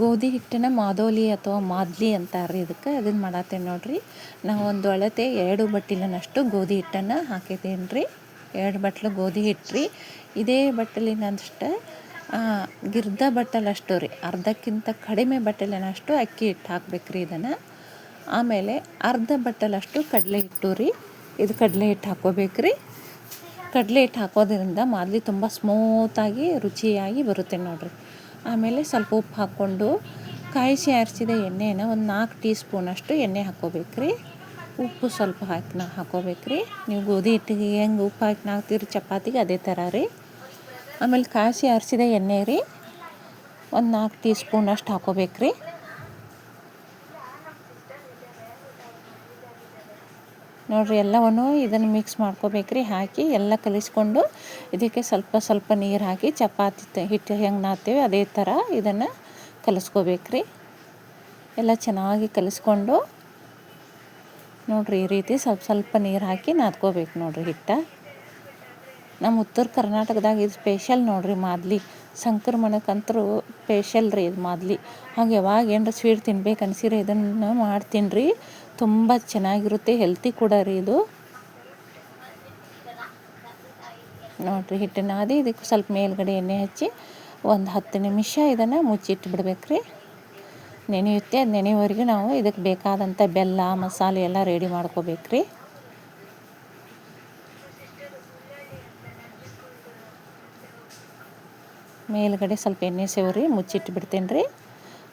ಗೋಧಿ ಹಿಟ್ಟಿನ ಮಾದೋಲಿ ಅಥವಾ ಮಾದ್ಲಿ ಅಂತಾರೆ ಇದಕ್ಕೆ. ಅದನ್ನು ಮಾಡತ್ತೇನೆ ನೋಡಿರಿ. ನಾವು ಒಂದು ಅಳತೆ 2 ಬಟ್ಟಲಿನಷ್ಟು ಗೋಧಿ ಹಿಟ್ಟನ್ನು ಹಾಕಿದ್ದೀನಿ ರೀ. 2 ಬಟ್ಲು ಗೋಧಿ ಹಿಟ್ಟು ರೀ. ಇದೇ ಬಟ್ಟಲಿನಷ್ಟು ಗಿರ್ದ ಬಟ್ಟಲಷ್ಟು ರೀ, ಅರ್ಧಕ್ಕಿಂತ ಕಡಿಮೆ ಬಟ್ಟಲಿನಷ್ಟು ಅಕ್ಕಿ ಹಿಟ್ಟು ಹಾಕ್ಬೇಕು ರೀ ಇದನ್ನು. ಆಮೇಲೆ ಅರ್ಧ ಬಟ್ಟಲಷ್ಟು ಕಡಲೆ ಹಿಟ್ಟು ರೀ. ಇದು ಕಡಲೆ ಹಿಟ್ಟು ಹಾಕ್ಕೋಬೇಕು ರೀ. ಕಡಲೆ ಹಿಟ್ಟು ಹಾಕೋದ್ರಿಂದ ಮಾದ್ಲಿ ತುಂಬ ಸ್ಮೂತಾಗಿ ರುಚಿಯಾಗಿ ಬರುತ್ತೆ ನೋಡಿರಿ. ಆಮೇಲೆ ಸ್ವಲ್ಪ ಉಪ್ಪು ಹಾಕ್ಕೊಂಡು ಕಾಯಿಸಿ ಆರಿಸಿದ ಎಣ್ಣೆನ ಒಂದು 4 ಟೀ ಸ್ಪೂನಷ್ಟು ಎಣ್ಣೆ ಹಾಕ್ಕೋಬೇಕು ರೀ. ಉಪ್ಪು ಸ್ವಲ್ಪ ಹಾಕ್ಕೋಬೇಕು ರೀ. ನೀವು ಗೋಧಿ ಹಿಟ್ಟಿಗೆ ಹೆಂಗೆ ಉಪ್ಪು ಹಾಕಿ ಹಾಕ್ತೀರಿ ಚಪಾತಿಗೆ ಅದೇ ಥರ ರೀ. ಆಮೇಲೆ ಕಾಯಿಸಿ ಆರಿಸಿದ ಎಣ್ಣೆ ರೀ, ಒಂದು 4 ಟೀ ಸ್ಪೂನಷ್ಟು ಹಾಕ್ಕೋಬೇಕು ರೀ. ನೋಡಿರಿ, ಎಲ್ಲವನ್ನು ಇದನ್ನು ಮಿಕ್ಸ್ ಮಾಡ್ಕೋಬೇಕ್ರಿ. ಹಾಕಿ ಎಲ್ಲ ಕಲಿಸ್ಕೊಂಡು ಇದಕ್ಕೆ ಸ್ವಲ್ಪ ಸ್ವಲ್ಪ ನೀರು ಹಾಕಿ ಚಪಾತಿ ಹಿಟ್ಟು ಹೆಂಗೆ ನಾದ್ತೇವೆ ಅದೇ ಥರ ಇದನ್ನು ಕಲಿಸ್ಕೋಬೇಕ್ರಿ. ಎಲ್ಲ ಚೆನ್ನಾಗಿ ಕಲಿಸ್ಕೊಂಡು ನೋಡಿರಿ, ಈ ರೀತಿ ಸ್ವಲ್ಪ ಸ್ವಲ್ಪ ನೀರು ಹಾಕಿ ನಾದ್ಕೋಬೇಕು ನೋಡಿರಿ ಹಿಟ್ಟು. ನಮ್ಮ ಉತ್ತರ ಕರ್ನಾಟಕದಾಗ ಇದು ಸ್ಪೆಷಲ್ ನೋಡಿರಿ ಮಾದ್ಲಿ. ಸಂಕ್ರಮಣಕ್ಕಂತರೂ ಸ್ಪೆಷಲ್ ರೀ ಇದು ಮಾದ್ಲಿ. ಹಾಗೆ ಯಾವಾಗ ಏನಾರ ಸ್ವೀಟ್ ತಿನ್ಬೇಕು ಅನ್ಸಿರಿ ಇದನ್ನು ಮಾಡ್ತೀನಿ ರೀ. ತುಂಬ ಚೆನ್ನಾಗಿರುತ್ತೆ, ಹೆಲ್ತಿ ಕೂಡ ರೀ ಇದು. ನೋಡಿರಿ, ಹಿಟ್ಟನ್ನು ನಾದಿ ಇದಕ್ಕೆ ಸ್ವಲ್ಪ ಮೇಲ್ಗಡೆ ಎಣ್ಣೆ ಹಚ್ಚಿ ಒಂದು 10 ನಿಮಿಷ ಇದನ್ನು ಮುಚ್ಚಿಟ್ಟು ಬಿಡ್ಬೇಕು ರೀ. ನೆನೆಯುತ್ತೆ. ಅದು ನೆನೆಯುವವರೆಗೆ ನಾವು ಇದಕ್ಕೆ ಬೇಕಾದಂಥ ಬೆಲ್ಲ ಮಸಾಲೆ ಎಲ್ಲ ರೆಡಿ ಮಾಡ್ಕೋಬೇಕು ರೀ. ಮೇಲ್ಗಡೆ ಸ್ವಲ್ಪ ಎಣ್ಣೆ ಸೇವ್ರಿ ಮುಚ್ಚಿಟ್ಟು ಬಿಡ್ತೀನಿ ರೀ.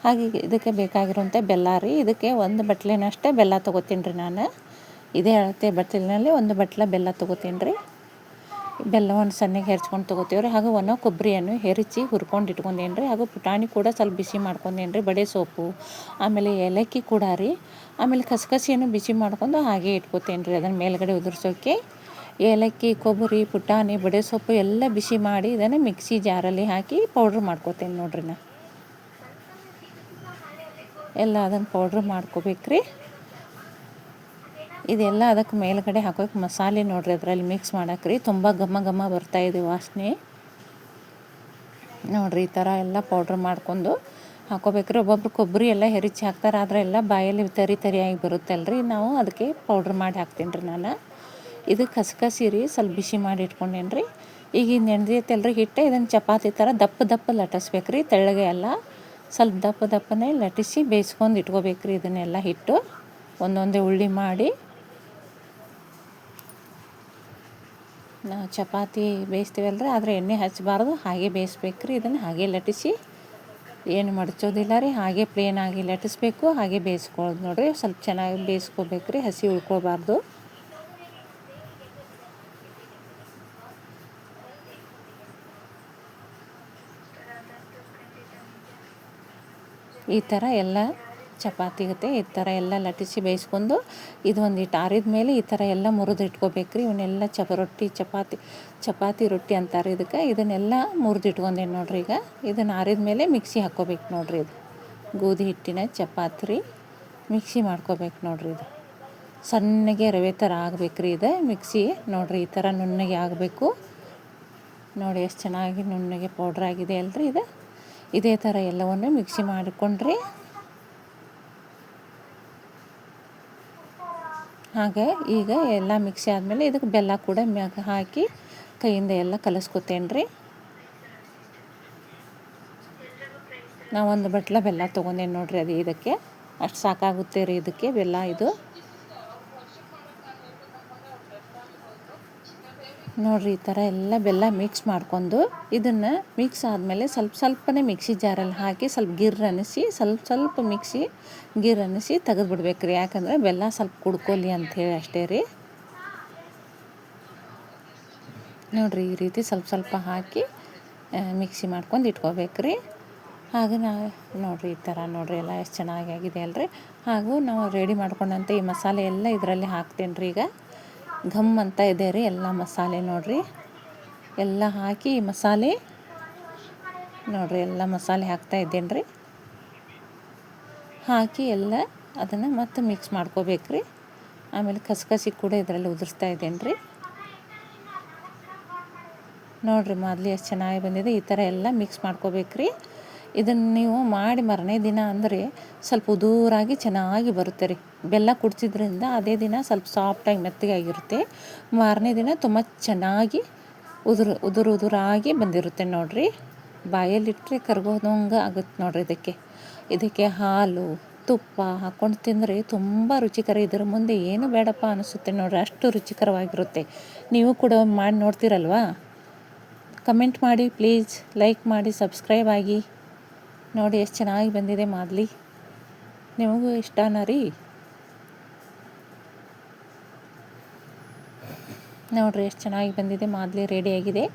ಹಾಗೆ ಇದಕ್ಕೆ ಬೇಕಾಗಿರುವಂಥ ಬೆಲ್ಲ ರೀ. ಇದಕ್ಕೆ 1 ಬಟ್ಲಿನಷ್ಟೇ ಬೆಲ್ಲ ತೊಗೋತೀನಿ ರೀ ನಾನು. ಇದೇ ಅಳತೆ ಬಟ್ಲಿನಲ್ಲಿ 1 ಬಟ್ಲ ಬೆಲ್ಲ ತೊಗೋತೀನಿ ರೀ. ಬೆಲ್ಲವನ್ನು ಸಣ್ಣಗೆ ಹೆರ್ಚ್ಕೊಂಡು ತೊಗೋತೀವಿ ರೀ. ಹಾಗೂ ಒಣ ಕೊಬ್ಬರಿಯನ್ನು ಹೆರಚಿ ಹುರ್ಕೊಂಡು ಇಟ್ಕೊಂಡೇನಿ ರೀ. ಹಾಗೂ ಪುಟಾಣಿ ಕೂಡ ಸ್ವಲ್ಪ ಬಿಸಿ ಮಾಡ್ಕೊಂಡೇನಿ ರೀ. ಬಡೆ ಸೊಪ್ಪು, ಆಮೇಲೆ ಏಲಕ್ಕಿ ಕೂಡ ರೀ. ಆಮೇಲೆ ಕಸಕಸಿಯನ್ನು ಬಿಸಿ ಮಾಡ್ಕೊಂಡು ಹಾಗೆ ಇಟ್ಕೋತೇನೆ ರೀ. ಅದನ್ನು ಮೇಲ್ಗಡೆ ಉದುರ್ಸೋಕ್ಕೆ ಏಲಕ್ಕಿ, ಕೊಬ್ಬರಿ, ಪುಟಾಣಿ, ಬಡೆ ಸೊಪ್ಪು ಎಲ್ಲ ಬಿಸಿ ಮಾಡಿ ಇದನ್ನು ಮಿಕ್ಸಿ ಜಾರಲ್ಲಿ ಹಾಕಿ ಪೌಡ್ರ್ ಮಾಡ್ಕೋತೇನೆ ನೋಡ್ರಿ. ಎಲ್ಲ ಅದನ್ನು ಪೌಡ್ರ್ ಮಾಡ್ಕೋಬೇಕ್ರಿ. ಇದೆಲ್ಲ ಅದಕ್ಕೆ ಮೇಲ್ಗಡೆ ಹಾಕೋಕೆ ಮಸಾಲೆ ನೋಡಿರಿ ಅದರಲ್ಲಿ ಮಿಕ್ಸ್ ಮಾಡಕ್ರಿ. ತುಂಬ ಘಮ ಘಮ ಬರ್ತಾಯಿದೆ ವಾಸನೆ ನೋಡಿರಿ. ಈ ಥರ ಎಲ್ಲ ಪೌಡ್ರ್ ಮಾಡ್ಕೊಂಡು ಹಾಕೋಬೇಕ್ರಿ. ಒಬ್ಬೊಬ್ರು ಕೊಬ್ಬರಿ ಎಲ್ಲ ಹೆರಿಚಿ ಹಾಕ್ತಾರೆ, ಆದರೆ ಎಲ್ಲ ಬಾಯಲ್ಲಿ ತರಿ ತರಿಯಾಗಿ ಬರುತ್ತಲ್ರಿ. ನಾವು ಅದಕ್ಕೆ ಪೌಡ್ರ್ ಮಾಡಿ ಹಾಕ್ತೀನಿ ರೀ ನಾನು. ಇದು ಕಸಕಸಿ ರೀ, ಸ್ವಲ್ಪ ಬಿಸಿ ಮಾಡಿ ಇಟ್ಕೊಂಡೇನಿ ರೀ. ಈಗ ನೆನೆದೈತಲ್ರಿ ಹಿಟ್ಟು, ಇದನ್ನು ಚಪಾತಿ ಥರ ದಪ್ಪ ದಪ್ಪ ಲಟ್ಟಿಸ್ಬೇಕ್ರಿ. ತೆಳ್ಳಗೆ ಎಲ್ಲ ಸ್ವಲ್ಪ ದಪ್ಪ ದಪ್ಪನೇ ಲಟ್ಟಿಸಿ ಬೇಯಿಸ್ಕೊಂಡು ಇಟ್ಕೋಬೇಕ್ರಿ. ಇದನ್ನೆಲ್ಲ ಹಿಟ್ಟು ಒಂದೊಂದೇ ಉಳ್ಳಿ ಮಾಡಿ ನಾವು ಚಪಾತಿ ಬೇಯಿಸ್ತೀವಲ್ರಿ, ಆದರೆ ಎಣ್ಣೆ ಹಚ್ಚಬಾರ್ದು, ಹಾಗೆ ಬೇಯಿಸ್ಬೇಕ್ರಿ. ಇದನ್ನು ಹಾಗೆ ಲಟ್ಟಿಸಿ ಏನು ಮಡಚೋದಿಲ್ಲ ರೀ. ಹಾಗೆ ಪ್ಲೇನಾಗಿ ಲಟ್ಟಿಸ್ಬೇಕು, ಹಾಗೆ ಬೇಯಿಸ್ಕೊಳ್ಳೋದು ನೋಡಿರಿ. ಸ್ವಲ್ಪ ಚೆನ್ನಾಗಿ ಬೇಯಿಸ್ಕೋಬೇಕ್ರಿ, ಹಸಿ ಉಳ್ಕೊಬಾರ್ದು. ಈ ಥರ ಎಲ್ಲ ಚಪಾತಿ ಗತೆ ಈ ಥರ ಎಲ್ಲ ಲಟ್ಟಿಸಿ ಬೇಯಿಸ್ಕೊಂಡು ಇದು ಒಂದಿಟ್ಟು ಆರಿದ ಮೇಲೆ ಈ ಥರ ಎಲ್ಲ ಮುರಿದು ಇಟ್ಕೋಬೇಕ್ರಿ. ಇವನ್ನೆಲ್ಲ ಚಪಾತಿ ರೊಟ್ಟಿ ಅಂತಾರೆ ಇದಕ್ಕೆ. ಇದನ್ನೆಲ್ಲ ಮುರಿದು ಇಟ್ಕೊಂಡೇನು ನೋಡ್ರಿ. ಈಗ ಇದನ್ನು ಆರಿದ ಮೇಲೆ ಮಿಕ್ಸಿ ಹಾಕ್ಕೋಬೇಕು ನೋಡ್ರಿ. ಇದು ಗೋಧಿ ಹಿಟ್ಟಿನ ಚಪಾತಿ ರೀ. ಮಿಕ್ಸಿ ಮಾಡ್ಕೋಬೇಕು ನೋಡ್ರಿ. ಇದು ಸಣ್ಣಗೆ ರವೆ ಥರ ಆಗಬೇಕ್ರಿ. ಇದು ಮಿಕ್ಸಿ ನೋಡಿರಿ, ಈ ಥರ ನುಣ್ಣಗೆ ಆಗಬೇಕು ನೋಡಿ. ಎಷ್ಟು ಚೆನ್ನಾಗಿ ನುಣ್ಣಗೆ ಪೌಡ್ರ್ ಆಗಿದೆ ಅಲ್ರಿ ಇದು. ಇದೇ ಥರ ಎಲ್ಲವನ್ನು ಮಿಕ್ಸಿ ಮಾಡಿಕೊಂಡ್ರಿ. ಹಾಗೆ ಈಗ ಎಲ್ಲ ಮಿಕ್ಸಿ ಆದಮೇಲೆ ಇದಕ್ಕೆ ಬೆಲ್ಲ ಕೂಡ ಮ್ಯಾಗ ಹಾಕಿ ಕೈಯಿಂದ ಎಲ್ಲ ಕಲಿಸ್ಕೊತೇನೆ ರೀ. ನಾವು 1 ಬಟ್ಲ ಬೆಲ್ಲ ತೊಗೊಂಡೇನು ನೋಡ್ರಿ. ಅದು ಇದಕ್ಕೆ ಅಷ್ಟು ಸಾಕಾಗುತ್ತೆ ರೀ ಇದಕ್ಕೆ ಬೆಲ್ಲ. ಇದು ನೋಡಿರಿ, ಈ ಥರ ಎಲ್ಲ ಬೆಲ್ಲ ಮಿಕ್ಸ್ ಮಾಡ್ಕೊಂಡು ಇದನ್ನು ಮಿಕ್ಸ್ ಆದಮೇಲೆ ಸ್ವಲ್ಪ ಸ್ವಲ್ಪನೇ ಮಿಕ್ಸಿ ಜಾರಲ್ಲಿ ಹಾಕಿ ಸ್ವಲ್ಪ ಗಿರ್ ಅನ್ನಿಸಿ ಸ್ವಲ್ಪ ಗಿರ್ ಅನ್ನಿಸಿ ತೆಗೆದುಬಿಡ್ಬೇಕು ರೀ. ಯಾಕಂದರೆ ಬೆಲ್ಲ ಸ್ವಲ್ಪ ಕುಡ್ಕೊಲಿ ಅಂಥೇಳಿ ಅಷ್ಟೇ ರೀ. ನೋಡಿರಿ, ಈ ರೀತಿ ಸ್ವಲ್ಪ ಹಾಕಿ ಮಿಕ್ಸಿ ಮಾಡ್ಕೊಂಡು ಇಟ್ಕೋಬೇಕು ರೀ. ಹಾಗೆ ನೋಡಿರಿ, ಈ ಥರ ನೋಡಿರಿ ಎಲ್ಲ ಎಷ್ಟು ಚೆನ್ನಾಗಿ ಆಗಿದೆ ಅಲ್ರಿ. ಹಾಗೂ ನಾವು ರೆಡಿ ಮಾಡ್ಕೊಂಡಂಥ ಈ ಮಸಾಲೆ ಎಲ್ಲ ಇದರಲ್ಲಿ ಹಾಕ್ತೇನೆ ರೀ. ಈಗ ಘಮ್ ಅಂತ ಇದೆ ರೀ ಎಲ್ಲ ಮಸಾಲೆ ನೋಡಿರಿ. ಎಲ್ಲ ಹಾಕಿ ಈ ಮಸಾಲೆ ನೋಡಿರಿ, ಎಲ್ಲ ಮಸಾಲೆ ಹಾಕ್ತಾ ಇದ್ದೇನೆ ರೀ. ಹಾಕಿ ಎಲ್ಲ ಅದನ್ನು ಮತ್ತೆ ಮಿಕ್ಸ್ ಮಾಡ್ಕೋಬೇಕ್ರಿ. ಆಮೇಲೆ ಕಸಕಸಿ ಕೂಡ ಇದರಲ್ಲಿ ಉದುರಿಸ್ತಾ ಇದ್ದೇನೆ ರೀ. ನೋಡಿರಿ, ಮಾದ್ಲಿ ಎಷ್ಟು ಚೆನ್ನಾಗಿ ಬಂದಿದೆ. ಈ ಥರ ಎಲ್ಲ ಮಿಕ್ಸ್ ಮಾಡ್ಕೋಬೇಕ್ರಿ. ಇದನ್ನು ನೀವು ಮಾಡಿ ಮಾರನೇ ದಿನ ಅಂದರೆ ಸ್ವಲ್ಪ ಉದುರಾಗಿ ಚೆನ್ನಾಗಿ ಬರುತ್ತೆ ರೀ. ಬೆಲ್ಲ ಕುಡಿಸಿದ್ರಿಂದ ಅದೇ ದಿನ ಸ್ವಲ್ಪ ಸಾಫ್ಟಾಗಿ ಮೆತ್ತಗಾಗಿರುತ್ತೆ. ಮಾರನೇ ದಿನ ತುಂಬ ಚೆನ್ನಾಗಿ ಉದುರಾಗಿ ಬಂದಿರುತ್ತೆ ನೋಡಿರಿ. ಬಾಯಲ್ಲಿಟ್ಟರೆ ಕರ್ಗೋದಂಗೆ ಆಗುತ್ತೆ ನೋಡಿರಿ. ಇದಕ್ಕೆ ಹಾಲು ತುಪ್ಪ ಹಾಕ್ಕೊಂಡು ತಿಂದರೆ ತುಂಬ ರುಚಿಕರ. ಇದರ ಮುಂದೆ ಏನು ಬೇಡಪ್ಪ ಅನಿಸುತ್ತೆ ನೋಡಿರಿ, ಅಷ್ಟು ರುಚಿಕರವಾಗಿರುತ್ತೆ. ನೀವು ಕೂಡ ಮಾಡಿ ನೋಡ್ತೀರಲ್ವಾ? ಕಮೆಂಟ್ ಮಾಡಿ ಪ್ಲೀಸ್, ಲೈಕ್ ಮಾಡಿ, ಸಬ್ಸ್ಕ್ರೈಬ್ ಆಗಿ. ನೋಡಿ ಎಷ್ಟು ಚೆನ್ನಾಗಿ ಬಂದಿದೆ ಮಾದಲಿ. ನಿಮಗೂ ಇಷ್ಟನಾ ರೀ? ನೋಡಿರಿ ಎಷ್ಟು ಚೆನ್ನಾಗಿ ಬಂದಿದೆ ಮಾದಲಿ, ರೆಡಿಯಾಗಿದೆ.